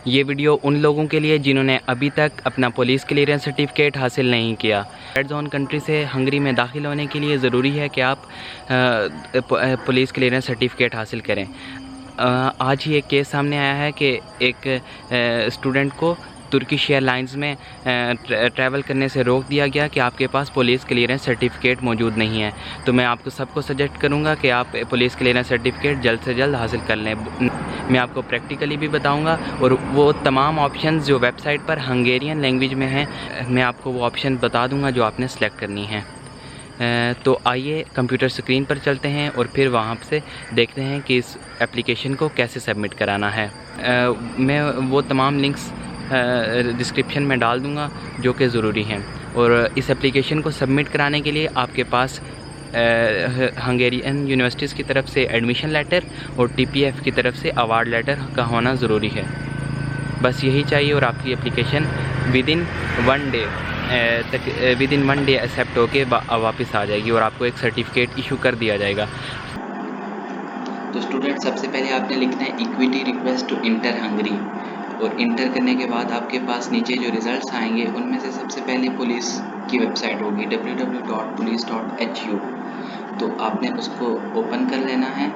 ये वीडियो उन लोगों के लिए जिन्होंने अभी तक अपना पुलिस क्लियरेंस सर्टिफिकेट हासिल नहीं किया। रेड जोन कंट्री से हंगरी में दाखिल होने के लिए ज़रूरी है कि आप पुलिस क्लियरेंस सर्टिफिकेट हासिल करें। आज ही एक केस सामने आया है कि एक स्टूडेंट को तुर्किश एयरलाइंस में ट्रैवल करने से रोक दिया गया कि आपके पास पुलिस क्लियरेंस सर्टिफिकेट मौजूद नहीं है। तो मैं आपको सबको सजेस्ट करूंगा कि आप पुलिस क्लियरेंस सर्टिफिकेट जल्द से जल्द हासिल कर लें। मैं आपको प्रैक्टिकली भी बताऊंगा और वो तमाम ऑप्शंस जो वेबसाइट पर हंगेरियन लैंग्वेज में हैं, मैं आपको वो ऑप्शन बता दूंगा जो आपने सेलेक्ट करनी है। तो आइए कंप्यूटर स्क्रीन पर चलते हैं और फिर वहाँ से देखते हैं कि इस एप्लीकेशन को कैसे सबमिट कराना है। मैं वो तमाम लिंक्स डिस्क्रिप्शन में डाल दूँगा जो कि ज़रूरी हैं। और इस एप्लीकेशन को सबमिट कराने के लिए आपके पास हंगेरियन यूनिवर्सिटीज़ की तरफ से एडमिशन लेटर और TPF की तरफ से अवार्ड लेटर का होना ज़रूरी है। बस यही चाहिए और आपकी एप्लीकेशन विदिन 1 डे एक्सेप्ट होके वापस आ जाएगी और आपको एक सर्टिफिकेट इशू कर दिया जाएगा। तो स्टूडेंट, सबसे पहले आपने लिखना है equity request to enter Hungary, और इंटर करने के बाद आपके पास नीचे जो रिजल्ट्स आएंगे उनमें से सबसे पहले पुलिस की वेबसाइट होगी www.police.hu। तो आपने उसको ओपन कर लेना है।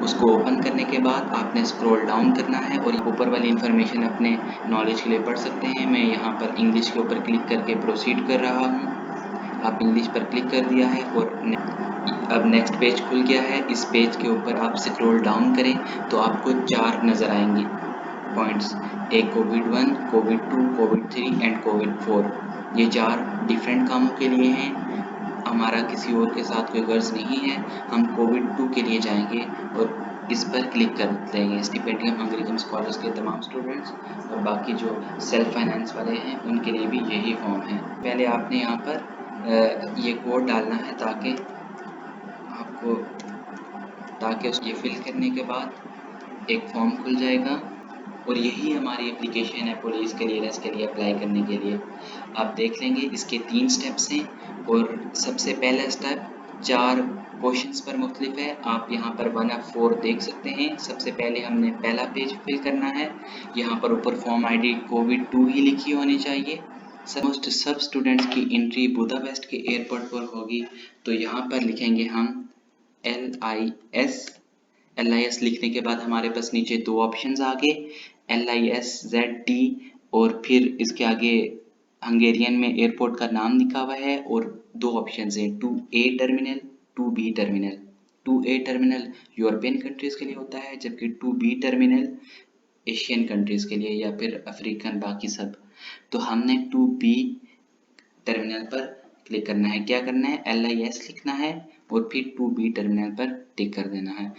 उसको ओपन करने के बाद आपने स्क्रॉल डाउन करना है और ऊपर वाली इन्फॉर्मेशन अपने नॉलेज के लिए पढ़ सकते हैं। मैं यहाँ पर इंग्लिश के ऊपर क्लिक करके प्रोसीड कर रहा हूँ। आप इंग्लिश पर क्लिक कर दिया है और अब नेक्स्ट पेज खुल गया है। इस पेज के ऊपर आप स्क्रॉल डाउन करें तो आपको 4 नज़र आएंगी पॉइंट्स, एक Covid 1, Covid 2, Covid 3 and Covid 4। ये 4 डिफरेंट कामों के लिए हैं। हमारा किसी और के साथ कोई गर्ज नहीं है। हम कोविड 2 के लिए जाएंगे और इस पर क्लिक कर देंगे। स्टिपेंडियम हंगरी स्कॉलर्स के तमाम स्टूडेंट्स और बाकी जो सेल्फ फाइनेंस वाले हैं उनके लिए भी यही फॉर्म है। पहले आपने यहाँ पर ये कोड डालना है ताकि ये फिल करने के बाद एक फॉर्म खुल जाएगा और यही हमारी एप्लीकेशन है पुलिस क्लियरेंस के लिए अप्लाई करने के लिए। आप देख लेंगे इसके 3 स्टेप्स हैं और सबसे पहला स्टेप 4 क्वेश्चंस पर मुख्तलिफ है। आप यहाँ पर 1 of 4 देख सकते हैं। सबसे पहले हमने पहला पेज फिल करना है। यहाँ पर ऊपर फॉर्म ID कोविड 2 ही लिखी होनी चाहिए। सब स्टूडेंट्स की एंट्री बुदापेस्ट के एयरपोर्ट पर होगी। तो यहाँ पर लिखेंगे हम LIS लिखने के बाद हमारे पास नीचे 2 ऑप्शंस आ गए, LISZT, और फिर इसके आगे हंगेरियन में एयरपोर्ट का नाम लिखा हुआ है और 2 ऑप्शंस हैं, 2A terminal, 2B terminal. 2A terminal European countries के लिए होता है जबकि 2B टर्मिनल एशियन कंट्रीज के लिए या फिर अफ्रीकन बाकी सब। तो हमने 2B टर्मिनल पर क्लिक करना है। क्या करना है, LIS लिखना है और फिर 2B टर्मिनल पर टिक कर देना है।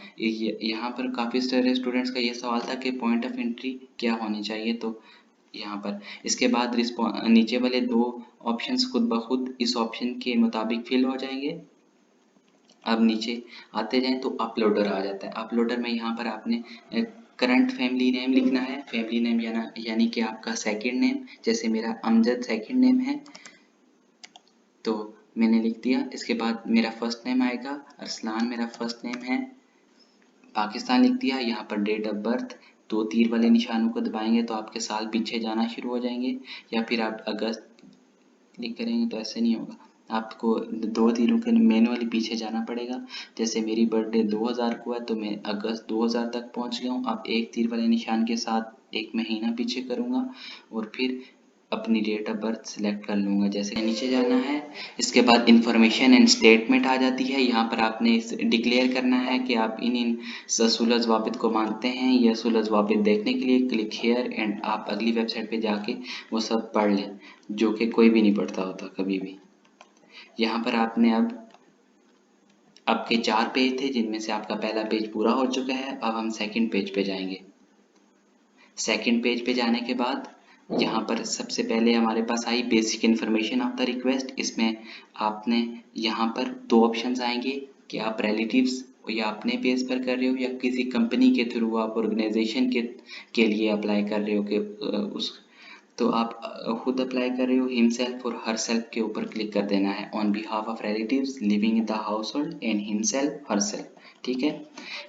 यहाँ पर काफ़ी सारे स्टूडेंट्स का ये सवाल था कि पॉइंट ऑफ एंट्री क्या होनी चाहिए, तो यहाँ पर इसके बाद नीचे वाले 2 ऑप्शंस खुद ब खुद इस ऑप्शन के मुताबिक फिल हो जाएंगे। अब नीचे आते जाएं तो अपलोडर आ जाता है। अपलोडर में यहाँ पर आपने करंट फैमिली नेम लिखना है। फैमिली नेम यानी कि आपका सेकंड नेम, जैसे मेरा अमजद सेकंड नेम है तो मैंने लिख दिया। इसके बाद मेरा फर्स्ट नेम आएगा, अरसलान मेरा फर्स्ट नेम है, पाकिस्तान लिख दिया। यहाँ पर डेट ऑफ बर्थ 2 तीर वाले निशानों को दबाएंगे तो आपके साल पीछे जाना शुरू हो जाएंगे, या फिर आप अगस्त क्लिक करेंगे तो ऐसे नहीं होगा, आपको 2 तीरों के मैनुअली पीछे जाना पड़ेगा। जैसे मेरी बर्थडे 2000 को है तो मैं अगस्त 2000 तक पहुँच गया हूँ। अब 1 तीर वाले निशान के साथ 1 महीना पीछे करूँगा और फिर अपनी डेट ऑफ बर्थ सिलेक्ट कर लूँगा। जैसे नीचे जाना है, इसके बाद इंफॉर्मेशन एंड स्टेटमेंट आ जाती है। यहाँ पर आपने डिक्लेयर करना है कि आप इन रसूल ज़वाबित को मानते हैं। ये रसूल ज़वाबित देखने के लिए क्लिक हेयर एंड आप अगली वेबसाइट पे जाके वो सब पढ़ लें, जो कि कोई भी नहीं पढ़ता होता कभी भी। यहाँ पर आपने अब आपके 4 पेज थे जिनमें से आपका पहला पेज पूरा हो चुका है। अब हम सेकंड पेज पे जाएंगे। सेकंड पेज पे जाने के बाद यहाँ पर सबसे पहले हमारे पास आई basic information of the request. इसमें आपने यहाँ पर 2 ऑप्शंस आएंगे कि आप रिलेटिव्स या अपने पेज पर कर रहे हो या किसी कंपनी के थ्रू आप ऑर्गेनाइजेशन के लिए अप्लाई कर रहे हो कि तो आप खुद अप्लाई कर रहे हो हिमसेल्फ और हरसेल्फ के ऊपर क्लिक कर देना है। On behalf of relatives living in the house hold and himself herself, ठीक है।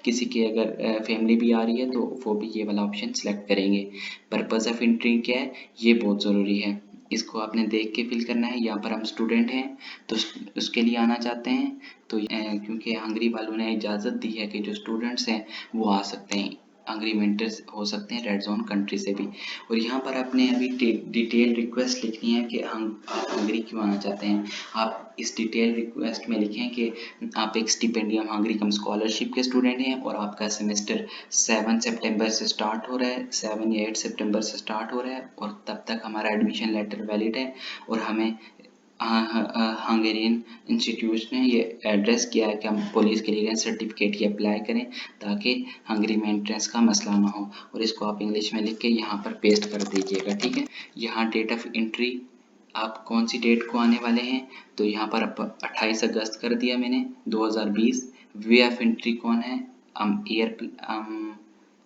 किसी की अगर फैमिली भी आ रही है तो वो भी ये वाला ऑप्शन सेलेक्ट करेंगे। पर्पस ऑफ एंट्री क्या है, ये बहुत ज़रूरी है, इसको आपने देख के फिल करना है। यहाँ पर हम स्टूडेंट हैं तो उसके लिए आना चाहते हैं, तो क्योंकि हंगरी वालों ने इजाज़त दी है कि जो स्टूडेंट्स हैं वो आ सकते हैं, हंगरी में एंटर हो सकते हैं रेड जोन कंट्री से भी। और यहाँ पर आपने अभी डिटेल रिक्वेस्ट लिखनी है कि हम आप हंगरी क्यों आना चाहते हैं। आप इस डिटेल रिक्वेस्ट में लिखें कि आप एक स्टिपेंडियम हंगरी कम स्कॉलरशिप के स्टूडेंट हैं और आपका सेमेस्टर 7 सितंबर से स्टार्ट हो रहा है, 7 या 8 सितंबर से स्टार्ट हो रहा है और तब तक हमारा एडमिशन लेटर वैलिड है और हमें हंगेरियन इंस्टीट्यूट ने ये एड्रेस किया है कि हम पुलिस क्लियरेंस सर्टिफिकेट की अप्लाई करें ताकि हंगरी में एंट्रेंस का मसला ना हो। और इसको आप इंग्लिश में लिख के यहाँ पर पेस्ट कर दीजिएगा, ठीक है। यहाँ डेट ऑफ एंट्री आप कौन सी डेट को आने वाले हैं, तो यहाँ पर 28 अगस्त कर दिया मैंने 2020। वे ऑफ एंट्री कौन है, हम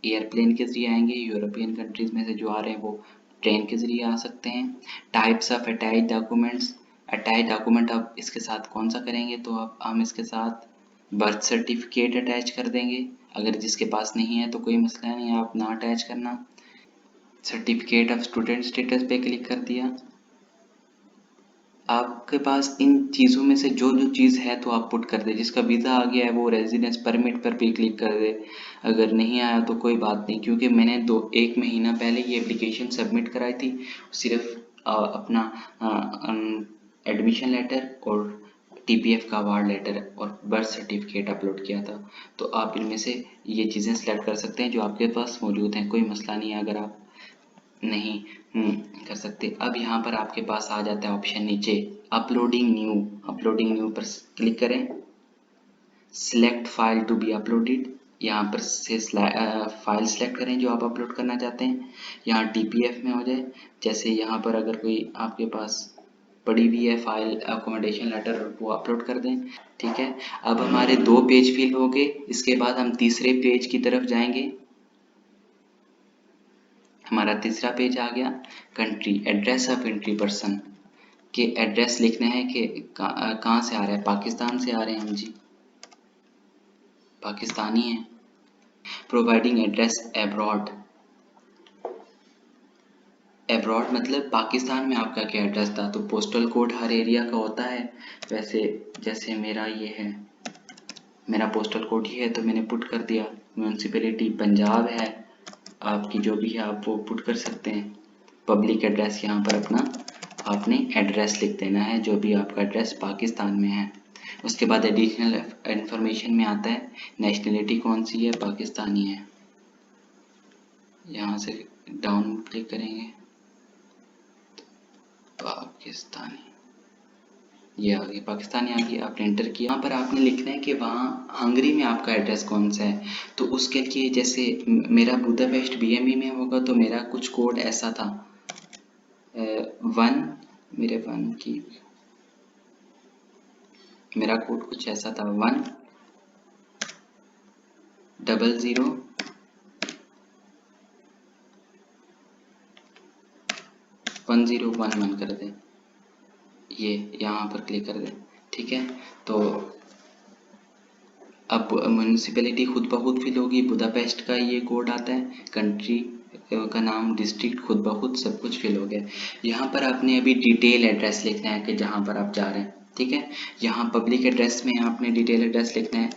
एयरप्लेन के ज़रिए आएंगे, यूरोपियन कंट्रीज़ में से जो आ रहे हैं वो ट्रेन के ज़रिए आ सकते हैं। Types of attach documents, attach document आप इसके साथ कौन सा करेंगे, तो आप हम इसके साथ बर्थ सर्टिफिकेट अटैच कर देंगे। अगर जिसके पास नहीं है तो कोई मसला नहीं, आप ना अटैच करना। सर्टिफिकेट ऑफ स्टूडेंट स्टेटस पे क्लिक कर दिया। आपके पास इन चीज़ों में से जो जो चीज़ है तो आप पुट कर दे। जिसका वीज़ा आ गया है वो रेजिडेंस परमिट पर भी क्लिक कर दे, अगर नहीं आया तो कोई बात नहीं, क्योंकि मैंने 1 महीना पहले ये एप्लीकेशन सबमिट कराई थी। सिर्फ अपना एडमिशन लेटर और टीपीएफ का अवार्ड लेटर और बर्थ सर्टिफिकेट अपलोड किया था। तो आप इनमें से ये चीज़ें सेलेक्ट कर सकते हैं जो आपके पास मौजूद हैं, कोई मसला नहीं है अगर आप नहीं कर सकते। अब यहाँ पर आपके पास आ जाता है ऑप्शन नीचे अपलोडिंग न्यू। अपलोडिंग न्यू पर क्लिक करें, select file to be uploaded, यहाँ पर से फाइल सेलेक्ट करें जो आप अपलोड करना चाहते हैं। यहाँ टीपीएफ में हो जाए, जैसे यहाँ पर अगर कोई आपके पास पड़ी हुई है फाइल अकोमोडेशन लेटर वो अपलोड कर दें, ठीक है। अब हमारे 2 पेज फिल हो गए, इसके बाद हम तीसरे पेज की तरफ जाएंगे। हमारा तीसरा पेज आ गया, country address of entry person के एड्रेस लिखना है कि कहाँ से आ रहा है, पाकिस्तान से आ रहे हैं हम जी, पाकिस्तानी हैं। प्रोवाइडिंग एड्रेस एब्रॉड, एब्रॉड मतलब पाकिस्तान में आपका क्या एड्रेस था, तो पोस्टल कोड हर एरिया का होता है। वैसे जैसे मेरा ये है, मेरा पोस्टल कोड ये है तो मैंने पुट कर दिया। म्यूनसिपैलिटी पंजाब है, आपकी जो भी है आप वो पुट कर सकते हैं। पब्लिक एड्रेस यहाँ पर अपना आपने एड्रेस लिख देना है जो भी आपका एड्रेस पाकिस्तान में है। उसके बाद एडिशनल इंफॉर्मेशन में आता है नेशनलिटी कौन सी है, पाकिस्तानी है। यहाँ से डाउन क्लिक करेंगे, पाकिस्तानी, ये आ गई पाकिस्तानी आ गई, आपने एंटर किया। यहाँ पर आपने लिखना है कि वहाँ हंगरी में आपका एड्रेस कौन सा है। तो उसके लिए जैसे मेरा बुदापेस्ट बीएमई में होगा तो मेरा कुछ कोड ऐसा था, 1 मेरे 1 की मेरा कोड कुछ ऐसा था 1001011 कर दे, ये यहाँ पर क्लिक कर दे, ठीक है। तो अब म्यूनसिपैलिटी खुद ब खुद फिल होगी, बुदापेस्ट का ये कोड आता है, कंट्री का नाम, डिस्ट्रिक्ट खुद ब खुद सब कुछ फिल हो गया। यहाँ पर आपने अभी डिटेल एड्रेस लिखना है कि जहाँ पर आप जा रहे हैं, ठीक है। यहाँ पब्लिक एड्रेस में आपने डिटेल एड्रेस लिखना है,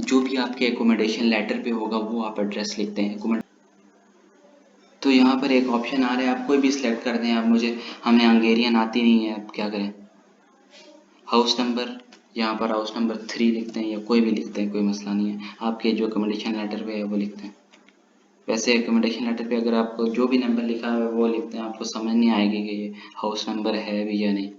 जो भी आपके एकोमोडेशन लेटर पे होगा वो आप एड्रेस लिखते हैं। तो यहाँ पर एक ऑप्शन आ रहा है, आप कोई भी सिलेक्ट कर दें। आप हमें हंगेरियन आती नहीं है, अब क्या करें। हाउस नंबर, यहाँ पर हाउस नंबर 3 लिखते हैं या कोई भी लिखते हैं, कोई मसला नहीं है। आपके जो अकोमोडेशन लेटर पे है वो लिखते हैं। वैसे अकोमोडेशन लेटर पे अगर आपको जो भी नंबर लिखा है वो लिखते हैं, आपको समझ नहीं आएगी कि ये हाउस नंबर है भी या नहीं।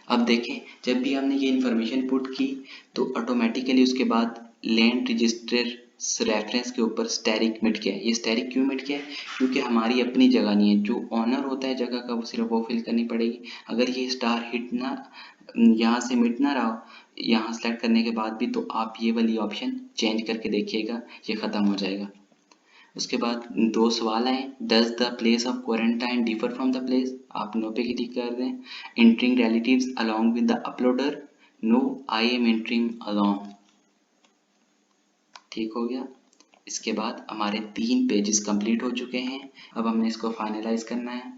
अब देखें, जब भी हमने ये इन्फॉर्मेशन पुट की तो ऑटोमेटिकली उसके बाद लैंड रजिस्टर रेफरेंस के ऊपर स्टैरिक मिट गया। ये स्टैरिक क्यों मिट गया, क्योंकि हमारी अपनी जगह नहीं है, जो ऑनर होता है जगह का वो सिर्फ वो फिल करनी पड़ेगी। अगर ये स्टार हिट ना यहाँ से मिट ना रहा हो यहाँ सेलेक्ट करने के बाद भी, तो आप ये वाली ऑप्शन चेंज करके देखिएगा, ये ख़त्म हो जाएगा। उसके बाद 2 सवाल आए, does the place of quarantine differ from the place, आप नो पे क्लिक कर दें। Entering relatives along with the uploader, no I am entering alone. ठीक हो गया। इसके बाद हमारे 3 पेजेस कंप्लीट हो चुके हैं। अब हमने इसको फाइनलाइज करना है,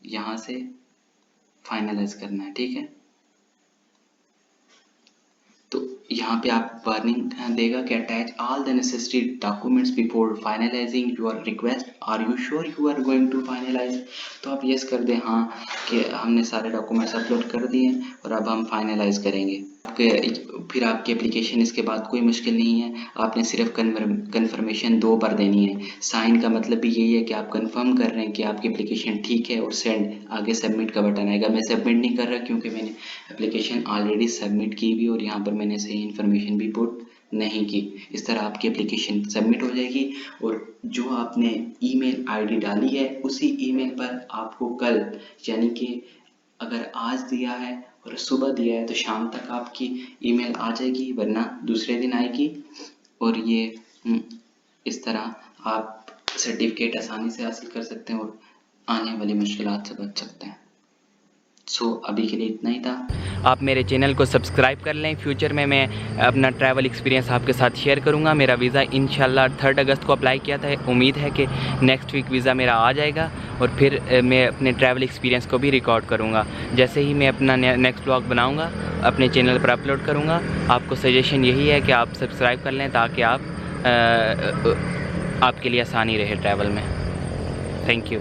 यहाँ से फाइनलाइज करना है, ठीक है। तो यहाँ पे आप वार्निंग देगा कि attach all the necessary documents before finalising your request, are you sure you are going to finalise. तो आप यस कर दें हाँ कि हमने सारे डॉक्यूमेंट्स अपलोड कर दिए और अब हम फाइनलाइज करेंगे। फिर आपकी एप्लीकेशन इसके बाद कोई मुश्किल नहीं है, आपने सिर्फ कन्फर्मेशन 2 बार देनी है। साइन का मतलब भी यही है कि आप कंफर्म कर रहे हैं कि आपकी एप्लीकेशन ठीक है, और सेंड आगे सबमिट का बटन आएगा। मैं सबमिट नहीं कर रहा क्योंकि मैंने एप्लीकेशन ऑलरेडी सबमिट की हुई और यहाँ पर मैंने सही इन्फॉर्मेशन भी पुट नहीं की। इस तरह आपकी एप्लीकेशन सबमिट हो जाएगी और जो आपने ईमेल आईडी डाली है उसी ईमेल पर आपको कल, यानी कि अगर आज दिया है और सुबह दिया है तो शाम तक आपकी ईमेल आ जाएगी, वरना दूसरे दिन आएगी। और ये इस तरह आप सर्टिफिकेट आसानी से हासिल कर सकते हैं और आने वाली मुश्किलात से बच सकते हैं। सो अभी के लिए इतना ही था। आप मेरे चैनल को सब्सक्राइब कर लें। फ्यूचर में मैं अपना ट्रैवल एक्सपीरियंस आपके साथ शेयर करूंगा। मेरा वीज़ा इंशाल्लाह 3 अगस्त को अप्लाई किया था, उम्मीद है कि नेक्स्ट वीक वीज़ा मेरा आ जाएगा और फिर मैं अपने ट्रैवल एक्सपीरियंस को भी रिकॉर्ड करूंगा। जैसे ही मैं अपना नेक्स्ट व्लॉग बनाऊंगा अपने चैनल पर अपलोड करूंगा। आपको सजेशन यही है कि आप सब्सक्राइब कर लें ताकि आपके लिए आसानी रहे ट्रैवल में। Thank you.